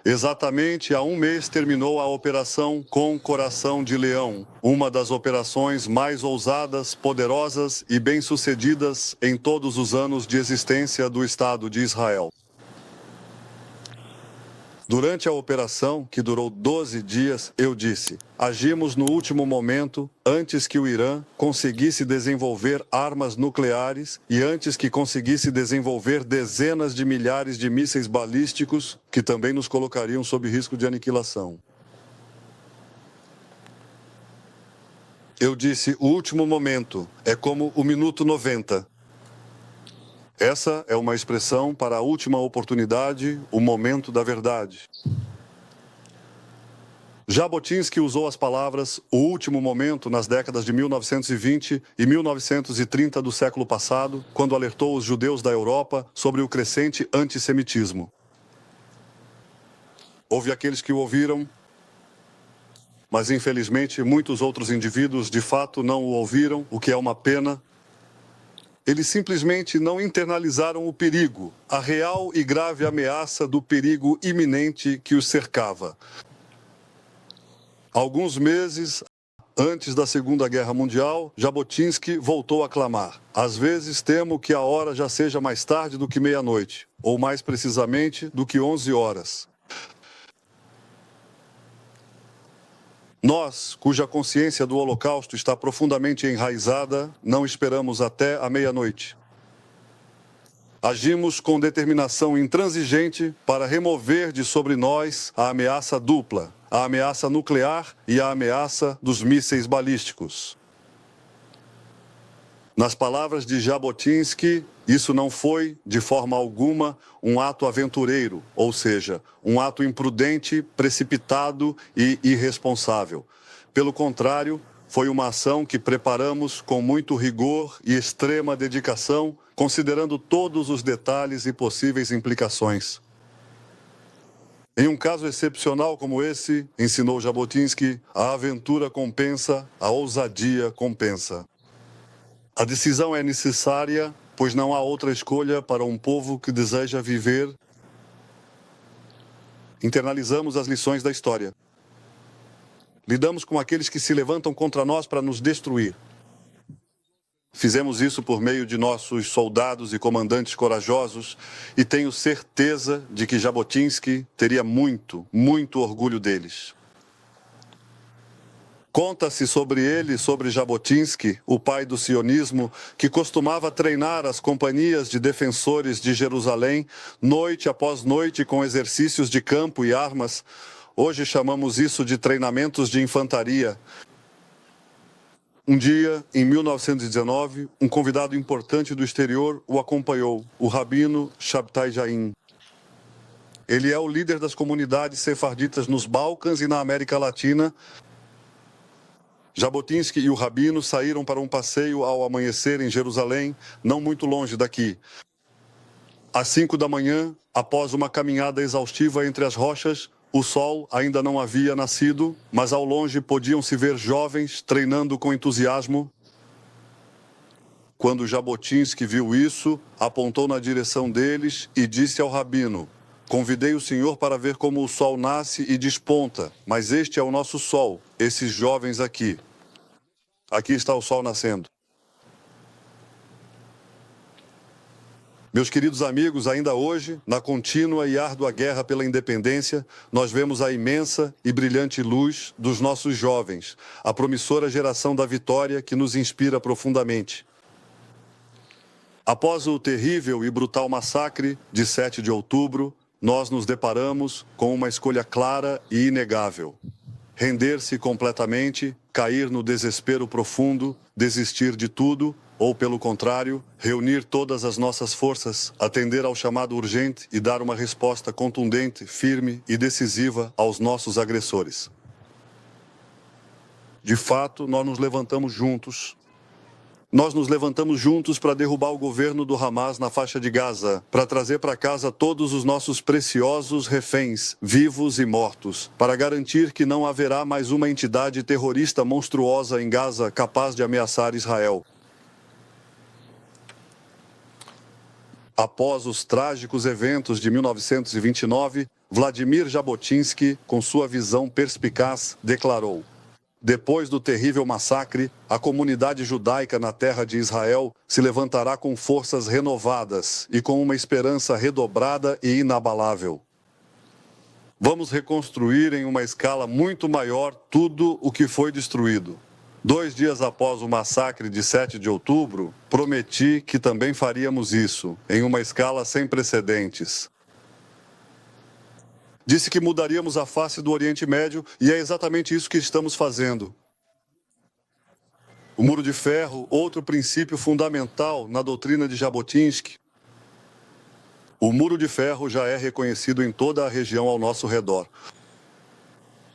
Exatamente há um mês terminou a Operação Com Coração de Leão, uma das operações mais ousadas, poderosas e bem-sucedidas em todos os anos de existência do Estado de Israel. Durante a operação, que durou 12 dias, eu disse: agimos no último momento, antes que o Irã conseguisse desenvolver armas nucleares e antes que conseguisse desenvolver dezenas de milhares de mísseis balísticos que também nos colocariam sob risco de aniquilação. Eu disse: o último momento é como o minuto 90. Essa é uma expressão para a última oportunidade, o momento da verdade. Jabotinsky usou as palavras "o último momento" nas décadas de 1920 e 1930 do século passado, quando alertou os judeus da Europa sobre o crescente antissemitismo. Houve aqueles que o ouviram, mas infelizmente muitos outros indivíduos de fato não o ouviram, o que é uma pena. Eles simplesmente não internalizaram o perigo, a real e grave ameaça do perigo iminente que os cercava. Alguns meses antes da Segunda Guerra Mundial, Jabotinsky voltou a clamar: às vezes temo que a hora já seja mais tarde do que meia-noite, ou mais precisamente do que 11 horas. Nós, cuja consciência do Holocausto está profundamente enraizada, não esperamos até a meia-noite. Agimos com determinação intransigente para remover de sobre nós a ameaça dupla, a ameaça nuclear e a ameaça dos mísseis balísticos. Nas palavras de Jabotinsky, isso não foi, de forma alguma, um ato aventureiro, ou seja, um ato imprudente, precipitado e irresponsável. Pelo contrário, foi uma ação que preparamos com muito rigor e extrema dedicação, considerando todos os detalhes e possíveis implicações. Em um caso excepcional como esse, ensinou Jabotinsky, a aventura compensa, a ousadia compensa. A decisão é necessária, pois não há outra escolha para um povo que deseja viver. Internalizamos as lições da história. Lidamos com aqueles que se levantam contra nós para nos destruir. Fizemos isso por meio de nossos soldados e comandantes corajosos e tenho certeza de que Jabotinsky teria muito, muito orgulho deles. Conta-se sobre ele, sobre Jabotinsky, o pai do sionismo, que costumava treinar as companhias de defensores de Jerusalém, noite após noite, com exercícios de campo e armas. Hoje chamamos isso de treinamentos de infantaria. Um dia, em 1919, um convidado importante do exterior o acompanhou, o rabino Shabtai Jain. Ele é o líder das comunidades sefarditas nos Balcãs e na América Latina. Jabotinsky e o rabino saíram para um passeio ao amanhecer em Jerusalém, não muito longe daqui. Às 5 da manhã, após uma caminhada exaustiva entre as rochas, o sol ainda não havia nascido, mas ao longe podiam-se ver jovens treinando com entusiasmo. Quando Jabotinsky viu isso, apontou na direção deles e disse ao rabino: convidei o senhor para ver como o sol nasce e desponta, mas este é o nosso sol, esses jovens aqui. Aqui está o sol nascendo. Meus queridos amigos, ainda hoje, na contínua e árdua guerra pela independência, nós vemos a imensa e brilhante luz dos nossos jovens, a promissora geração da vitória que nos inspira profundamente. Após o terrível e brutal massacre de 7 de outubro, nós nos deparamos com uma escolha clara e inegável: render-se completamente, cair no desespero profundo, desistir de tudo, ou, pelo contrário, reunir todas as nossas forças, atender ao chamado urgente e dar uma resposta contundente, firme e decisiva aos nossos agressores. De fato, nós nos levantamos juntos. Nós nos levantamos juntos para derrubar o governo do Hamas na faixa de Gaza, para trazer para casa todos os nossos preciosos reféns, vivos e mortos, para garantir que não haverá mais uma entidade terrorista monstruosa em Gaza capaz de ameaçar Israel. Após os trágicos eventos de 1929, Vladimir Jabotinsky, com sua visão perspicaz, declarou: depois do terrível massacre, a comunidade judaica na terra de Israel se levantará com forças renovadas e com uma esperança redobrada e inabalável. Vamos reconstruir em uma escala muito maior tudo o que foi destruído. 2 dias após o massacre de 7 de outubro, prometi que também faríamos isso, em uma escala sem precedentes. Disse que mudaríamos a face do Oriente Médio e é exatamente isso que estamos fazendo. O Muro de Ferro, outro princípio fundamental na doutrina de Jabotinsky. O Muro de Ferro já é reconhecido em toda a região ao nosso redor.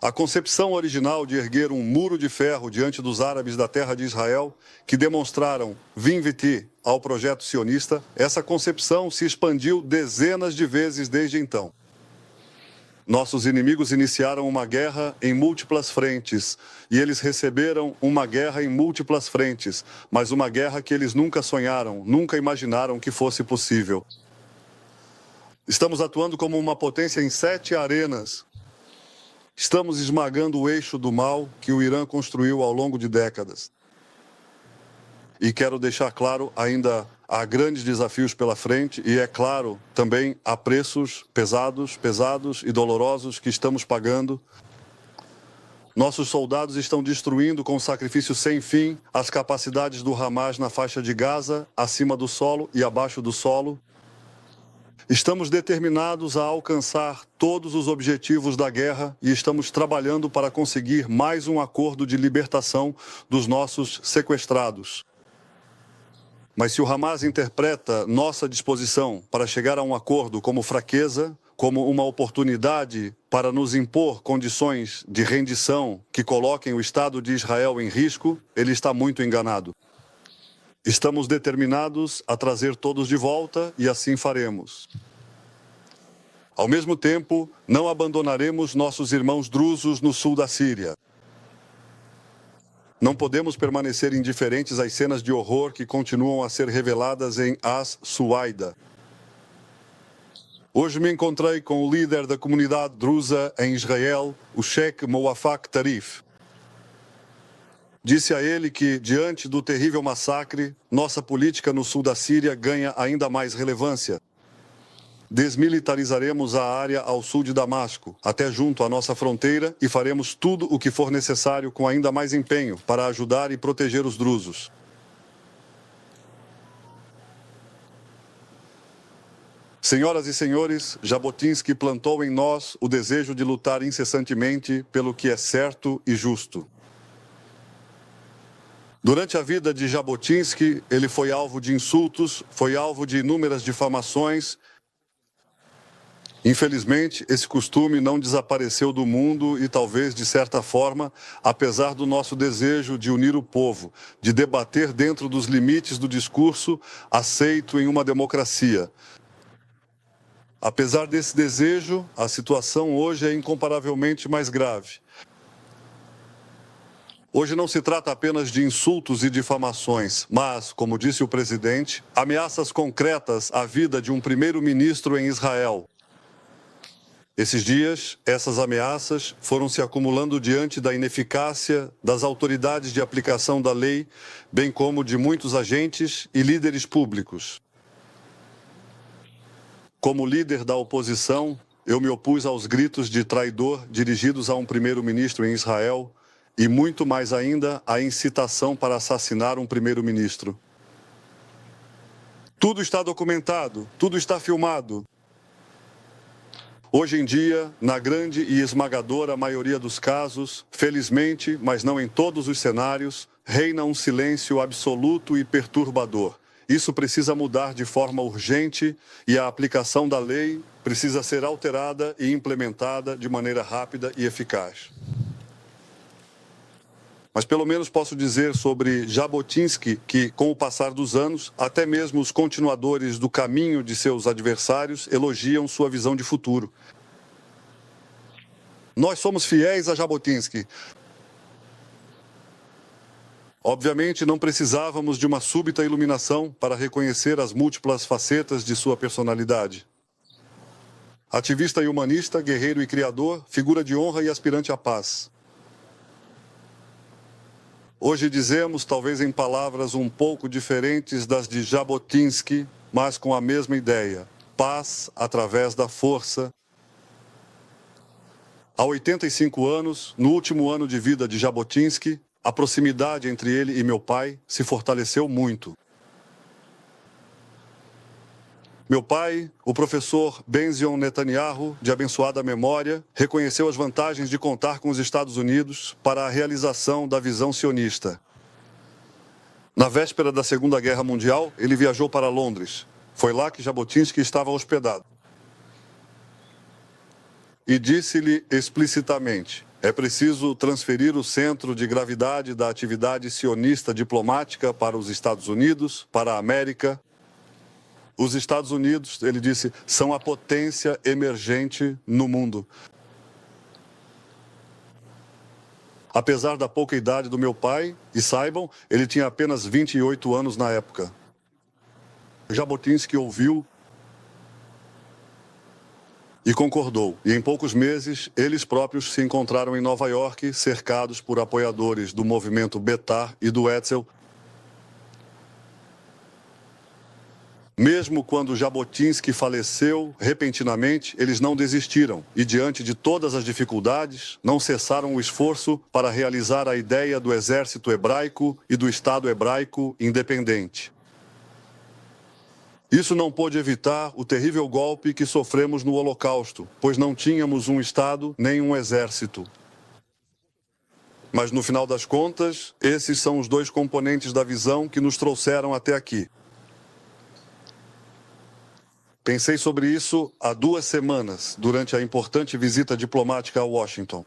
A concepção original de erguer um muro de ferro diante dos árabes da terra de Israel, que demonstraram vinviti ao projeto sionista, essa concepção se expandiu dezenas de vezes desde então. Nossos inimigos iniciaram uma guerra em múltiplas frentes, e eles receberam uma guerra em múltiplas frentes, mas uma guerra que eles nunca sonharam, nunca imaginaram que fosse possível. Estamos atuando como uma potência em 7 arenas. Estamos esmagando o eixo do mal que o Irã construiu ao longo de décadas. E quero deixar claro, ainda há grandes desafios pela frente e, é claro, também há preços pesados e dolorosos que estamos pagando. Nossos soldados estão destruindo com sacrifício sem fim as capacidades do Hamas na faixa de Gaza, acima do solo e abaixo do solo. Estamos determinados a alcançar todos os objetivos da guerra e estamos trabalhando para conseguir mais um acordo de libertação dos nossos sequestrados. Mas se o Hamas interpreta nossa disposição para chegar a um acordo como fraqueza, como uma oportunidade para nos impor condições de rendição que coloquem o Estado de Israel em risco, ele está muito enganado. Estamos determinados a trazer todos de volta e assim faremos. Ao mesmo tempo, não abandonaremos nossos irmãos drusos no sul da Síria. Não podemos permanecer indiferentes às cenas de horror que continuam a ser reveladas em As-Suaida. Hoje me encontrei com o líder da comunidade drusa em Israel, o Sheikh Mouafak Tarif. Disse a ele que, diante do terrível massacre, nossa política no sul da Síria ganha ainda mais relevância. Desmilitarizaremos a área ao sul de Damasco, até junto à nossa fronteira, e faremos tudo o que for necessário com ainda mais empenho para ajudar e proteger os drusos. Senhoras e senhores, Jabotinsky plantou em nós o desejo de lutar incessantemente pelo que é certo e justo. Durante a vida de Jabotinsky, ele foi alvo de insultos, foi alvo de inúmeras difamações. Infelizmente, esse costume não desapareceu do mundo e talvez, de certa forma, apesar do nosso desejo de unir o povo, de debater dentro dos limites do discurso aceito em uma democracia. Apesar desse desejo, a situação hoje é incomparavelmente mais grave. Hoje não se trata apenas de insultos e difamações, mas, como disse o presidente, ameaças concretas à vida de um primeiro-ministro em Israel. Esses dias, essas ameaças foram se acumulando diante da ineficácia das autoridades de aplicação da lei, bem como de muitos agentes e líderes públicos. Como líder da oposição, eu me opus aos gritos de traidor dirigidos a um primeiro-ministro em Israel, e muito mais ainda a incitação para assassinar um primeiro-ministro. Tudo está documentado, tudo está filmado. Hoje em dia, na grande e esmagadora maioria dos casos, felizmente, mas não em todos os cenários, reina um silêncio absoluto e perturbador. Isso precisa mudar de forma urgente e a aplicação da lei precisa ser alterada e implementada de maneira rápida e eficaz. Mas pelo menos posso dizer sobre Jabotinsky que, com o passar dos anos, até mesmo os continuadores do caminho de seus adversários elogiam sua visão de futuro. Nós somos fiéis a Jabotinsky. Obviamente, não precisávamos de uma súbita iluminação para reconhecer as múltiplas facetas de sua personalidade. Ativista e humanista, guerreiro e criador, figura de honra e aspirante à paz. Hoje dizemos, talvez em palavras um pouco diferentes das de Jabotinsky, mas com a mesma ideia: paz através da força. Há 85 anos, no último ano de vida de Jabotinsky, a proximidade entre ele e meu pai se fortaleceu muito. Meu pai, o professor Benzion Netanyahu, de abençoada memória, reconheceu as vantagens de contar com os Estados Unidos para a realização da visão sionista. Na véspera da Segunda Guerra Mundial, ele viajou para Londres. Foi lá que Jabotinsky estava hospedado. E disse-lhe explicitamente: é preciso transferir o centro de gravidade da atividade sionista diplomática para os Estados Unidos, para a América. Os Estados Unidos, ele disse, são a potência emergente no mundo. Apesar da pouca idade do meu pai, e saibam, ele tinha apenas 28 anos na época. Jabotinsky ouviu e concordou. E em poucos meses, eles próprios se encontraram em Nova York, cercados por apoiadores do movimento Betar e do Etzel. Mesmo quando Jabotinsky faleceu repentinamente, eles não desistiram e, diante de todas as dificuldades, não cessaram o esforço para realizar a ideia do exército hebraico e do Estado hebraico independente. Isso não pôde evitar o terrível golpe que sofremos no Holocausto, pois não tínhamos um Estado nem um exército. Mas, no final das contas, esses são os dois componentes da visão que nos trouxeram até aqui. Pensei sobre isso há 2 semanas, durante a importante visita diplomática a Washington.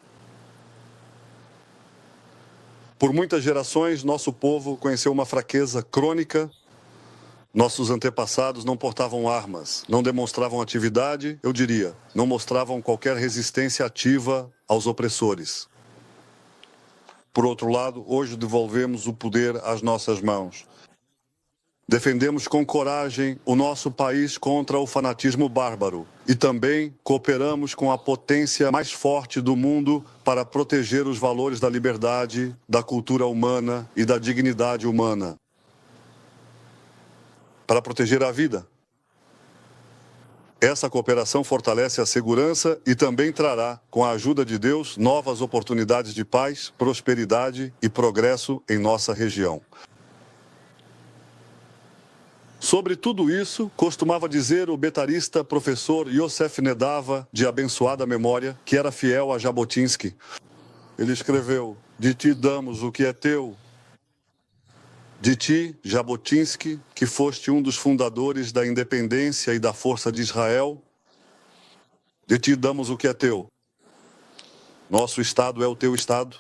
Por muitas gerações, nosso povo conheceu uma fraqueza crônica. Nossos antepassados não portavam armas, não demonstravam atividade, eu diria, não mostravam qualquer resistência ativa aos opressores. Por outro lado, hoje devolvemos o poder às nossas mãos. Defendemos com coragem o nosso país contra o fanatismo bárbaro e também cooperamos com a potência mais forte do mundo para proteger os valores da liberdade, da cultura humana e da dignidade humana. Para proteger a vida. Essa cooperação fortalece a segurança e também trará, com a ajuda de Deus, novas oportunidades de paz, prosperidade e progresso em nossa região. Sobre tudo isso, costumava dizer o betarista professor Yosef Nedava, de abençoada memória, que era fiel a Jabotinsky. Ele escreveu: de ti damos o que é teu. De ti, Jabotinsky, que foste um dos fundadores da independência e da força de Israel, de ti damos o que é teu. Nosso Estado é o teu Estado.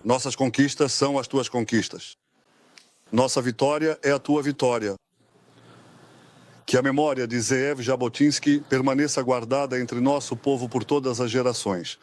Nossas conquistas são as tuas conquistas. Nossa vitória é a tua vitória. Que a memória de Zeev Jabotinsky permaneça guardada entre nosso povo por todas as gerações.